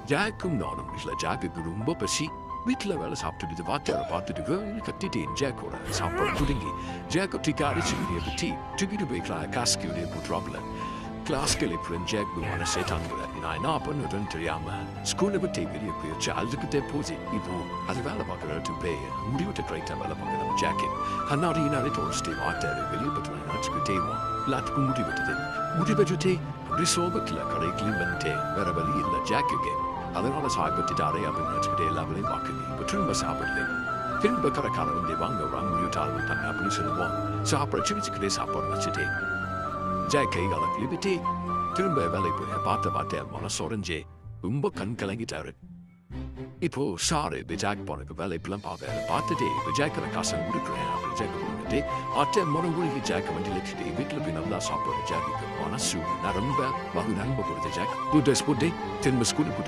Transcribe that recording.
ஜாக்கும் நானும் இல்லை ஜாக்குக்கு ரொம்ப பசி வீட்டில் வேலை சாப்பிட்டுட்டு வாத்தியாரை பார்த்துட்டு கத்திட்டேன் ஜாக்கோட சாப்பாடு குடுங்கி ஜாக்கோ டிக்கா அடிச்சு பற்றி தூக்கிட்டு போய் காசுக்கு போட்டுறாப்புல கிளாஸ்க்கு இப்போ ஜாக்கு மனசே தாங்கல நான் என்ன பண்ணுறேன்னு தெரியாம ஸ்கூலை விட்டு வெளியே போயிடுச்சு அழுதுகிட்டே போச்சு இப்போ அது வேலை பார்க்குறது போய் முடிவிட்டு கரெக்டாக வேலை பார்க்க நம்ம ஜாக்கெட் அன்னாடினாலே தோடிச்சிட்டே வாத்தியாரு வெளியே பற்றி நினச்சிக்கிட்டே எல்லாத்துக்கும் முடிவெட்டுட்டு அப்படி சோபத்தில் கடைக்குலையும் வந்துட்டேன் வேற வழி இல்லை ஜாக்குக்கு அதனால சாப்பிட்டுட்டாரே அப்படின்னு நினச்சிக்கிட்டே எல்லா வேலையும் பார்க்குது இப்போ திரும்ப சாப்பிடல திரும்ப கடைக்கார வந்து வாங்க முடிவிட்டு ஆரம்பிட்டாங்க அப்படின்னு சொல்லுவோம் சாப்பிட சிரிச்சுக்கிட்டே சாப்பாடு வச்சுட்டேன் ஜாக் கை கால கிளிப்பிட்டு திரும்ப வேலை போய் பார்த்த மனசொரைஞ்சே ரொம்ப கண் கலங்கிட்டாரு இப்போ சாரு ஜாக் போனக்கு வேலை இப்பெல்லாம் பார்த்துட்டு இப்போ ஜாக்கிற காசை கொடுக்குறேன் அப்படின்னு ஜாக்கு கொடுத்துட்டு அட்டை மறுபடியும் ஜாக்கை வண்டியில் வச்சுட்டு வீட்டில் போய் நல்லா சாப்பிடுற ஜாக்கு மனசு நான் ரொம்ப நம்ப கொடுத்த ஜாக் 2 days போட்டு திரும்ப ஸ்கூலுக்கு